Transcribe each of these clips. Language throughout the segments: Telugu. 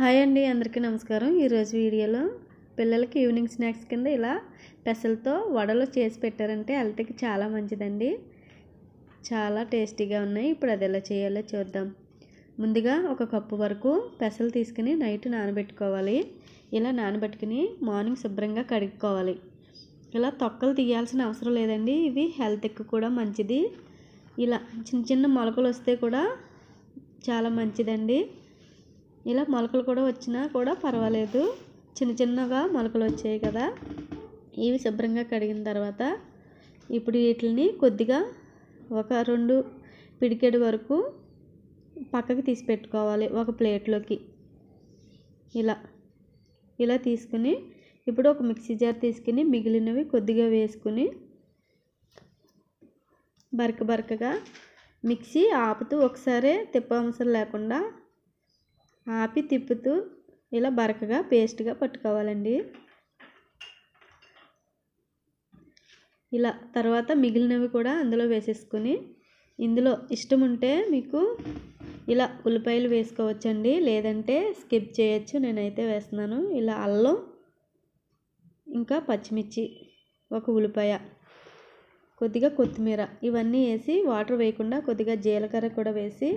హాయ్ అండి, అందరికీ నమస్కారం. ఈరోజు వీడియోలో పిల్లలకి ఈవినింగ్ స్నాక్స్ కింద ఇలా పెసలతో వడలు చేసి పెట్టారంటే హెల్త్కి చాలా మంచిదండి. చాలా టేస్టీగా ఉన్నాయి. ఇప్పుడు అది ఎలా చేయాలో చూద్దాం. ముందుగా ఒక కప్పు వరకు పెసలు తీసుకుని నైట్ నానబెట్టుకోవాలి. ఇలా నానబెట్టుకుని మార్నింగ్ శుభ్రంగా కడుక్కోవాలి. ఇలా తొక్కలు తీయాల్సిన అవసరం లేదండి. ఇవి హెల్త్కి కూడా మంచిది. ఇలా చిన్న చిన్న మొలకలు వస్తే కూడా చాలా మంచిదండి. ఇలా మొలకలు కూడా వచ్చినా కూడా పర్వాలేదు. చిన్న చిన్నగా మొలకలు వచ్చాయి కదా, ఇవి శుభ్రంగా కడిగిన తర్వాత ఇప్పుడు వీటిని కొద్దిగా ఒక 2 పిడికెడు వరకు పక్కకి తీసి పెట్టుకోవాలి ఒక ప్లేట్లోకి. ఇలా తీసుకుని ఇప్పుడు ఒక మిక్సీ జార్ తీసుకుని మిగిలినవి కొద్దిగా వేసుకుని బరకగా మిక్సీ ఆపుతూ ఒకసారి తిప్పవసరం లేకుండా ఆపి తిప్పుతూ ఇలా బరకగా పేస్ట్గా పట్టుకోవాలండి. ఇలా తర్వాత మిగిలినవి కూడా అందులో వేసేసుకొని, ఇందులో ఇష్టం ఉంటే మీకు ఇలా ఉల్లిపాయలు వేసుకోవచ్చండి, లేదంటే స్కిప్ చేయొచ్చు. నేనైతే వేస్తున్నాను. ఇలా అల్లం, ఇంకా పచ్చిమిర్చి, ఒక ఉల్లిపాయ, కొద్దిగా కొత్తిమీర ఇవన్నీ వేసి వాటర్ వేయకుండా కొద్దిగా జీలకర్ర కూడా వేసి,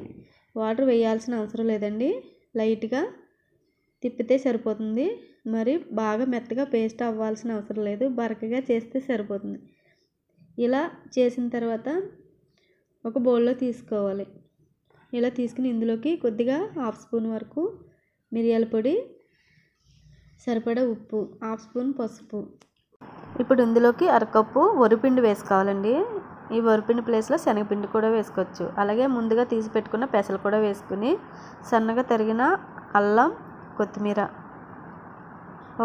వాటర్ వేయాల్సిన అవసరం లేదండి, లైట్గా తిప్పితే సరిపోతుంది. మరి బాగా మెత్తగా పేస్ట్ అవ్వాల్సిన అవసరం లేదు, బరకగా చేస్తే సరిపోతుంది. ఇలా చేసిన తర్వాత ఒక బౌల్లో తీసుకోవాలి. ఇలా తీసుకుని ఇందులోకి కొద్దిగా 1/2 స్పూన్ వరకు మిరియాల పొడి, సరిపడా ఉప్పు, 1/2 స్పూన్ పసుపు. ఇప్పుడు ఇందులోకి అరకప్పు వరిపిండి వేసుకోవాలండి. ఈ వరిపిండి ప్లేస్లో శనగపిండి కూడా వేసుకోవచ్చు. అలాగే ముందుగా తీసి పెట్టుకున్న పెసలు కూడా వేసుకుని సన్నగా తరిగిన అల్లం, కొత్తిమీర,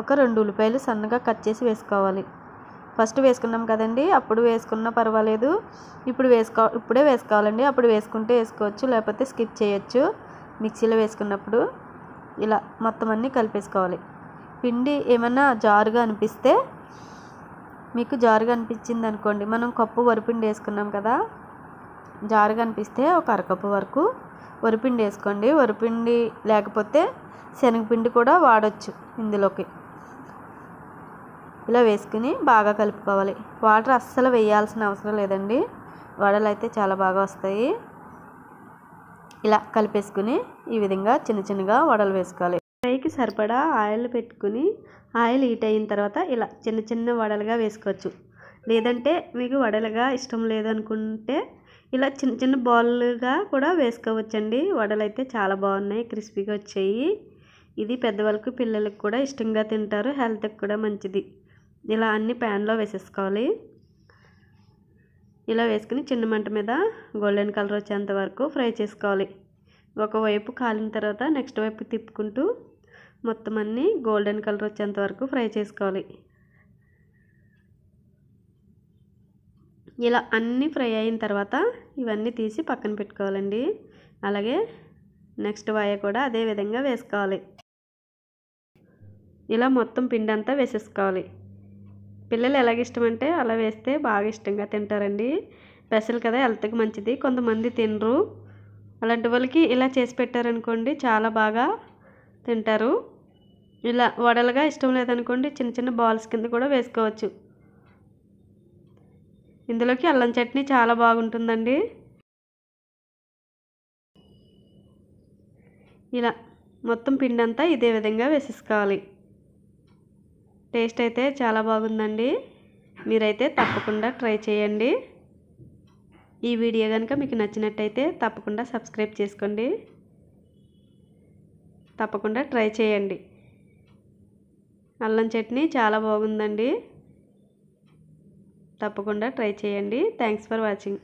ఒక 2 ఉల్లిపాయలు సన్నగా కట్ చేసి వేసుకోవాలి. ఫస్ట్ వేసుకున్నాం కదండి, అప్పుడు వేసుకున్నా పర్వాలేదు. ఇప్పుడే వేసుకోవాలండి. అప్పుడు వేసుకుంటే వేసుకోవచ్చు, లేకపోతే స్కిప్ చేయొచ్చు. మిక్సీలో వేసుకున్నప్పుడు ఇలా మొత్తం అన్నీ కలిపేసుకోవాలి. పిండి ఏమన్నా జారుగా అనిపిస్తే, మీకు జారుగా అనిపించింది అనుకోండి, మనం కప్పు వరిపిండి వేసుకున్నాం కదా, జారుగా అనిపిస్తే ఒక అరకప్పు వరకు వరిపిండి వేసుకోండి. వరిపిండి లేకపోతే శనగపిండి కూడా వాడచ్చు ఇందులోకి. ఇలా వేసుకుని బాగా కలుపుకోవాలి. వాటర్ అస్సలు వేయాల్సిన అవసరం లేదండి, వడలు అయితే చాలా బాగా వస్తాయి. ఇలా కలిపేసుకుని ఈ విధంగా చిన్న చిన్నగా వడలు వేసుకోవాలి. పైకి సరిపడా ఆయిల్ పెట్టుకుని ఆయిల్ హీట్ అయిన తర్వాత ఇలా చిన్న చిన్న వడలుగా వేసుకోవచ్చు. లేదంటే మీకు వడలుగా ఇష్టం లేదనుకుంటే ఇలా చిన్న చిన్న బాల్గా కూడా వేసుకోవచ్చండి. వడలు అయితే చాలా బాగున్నాయి, క్రిస్పీగా వచ్చాయి. ఇది పెద్దవాళ్ళకి పిల్లలకు కూడా ఇష్టంగా తింటారు, హెల్త్కి కూడా మంచిది. ఇలా అన్ని ప్యాన్లో వేసేసుకోవాలి. ఇలా వేసుకుని చిన్న మంట మీద గోల్డెన్ కలర్ వచ్చేంత వరకు ఫ్రై చేసుకోవాలి. ఒకవైపు కాలిన తర్వాత నెక్స్ట్ వైపు తిప్పుకుంటూ మొత్తం అన్నీ గోల్డెన్ కలర్ వచ్చేంత వరకు ఫ్రై చేసుకోవాలి. ఇలా అన్నీ ఫ్రై అయిన తర్వాత ఇవన్నీ తీసి పక్కన పెట్టుకోవాలండి. అలాగే నెక్స్ట్ వాయ కూడా అదే విధంగా వేసుకోవాలి. ఇలా మొత్తం పిండి అంతా వేసేసుకోవాలి. పిల్లలు ఎలాగ ఇష్టమంటే అలా వేస్తే బాగా ఇష్టంగా తింటారండి. పెసలు కదా, హెల్త్కి మంచిది. కొంతమంది తినరు, అలాంటి వాళ్ళకి ఇలా చేసి పెట్టారనుకోండి చాలా బాగా తింటారు. ఇలా వడలుగా ఇష్టం లేదనుకోండి చిన్న చిన్న బాల్స్ కింద కూడా వేసుకోవచ్చు. ఇందులోకి అల్లం చట్నీ చాలా బాగుంటుందండి. ఇలా మొత్తం పిండి అంతా ఇదే విధంగా వేసేసుకోవాలి. టేస్ట్ అయితే చాలా బాగుందండి. మీరైతే తప్పకుండా ట్రై చేయండి. ఈ వీడియో కనుక మీకు నచ్చినట్టయితే తప్పకుండా సబ్స్క్రైబ్ చేసుకోండి. తప్పకుండా ట్రై చేయండి. అల్లం చట్నీ చాలా బాగుందండి. తప్పకుండా ట్రై చేయండి. Thanks for watching.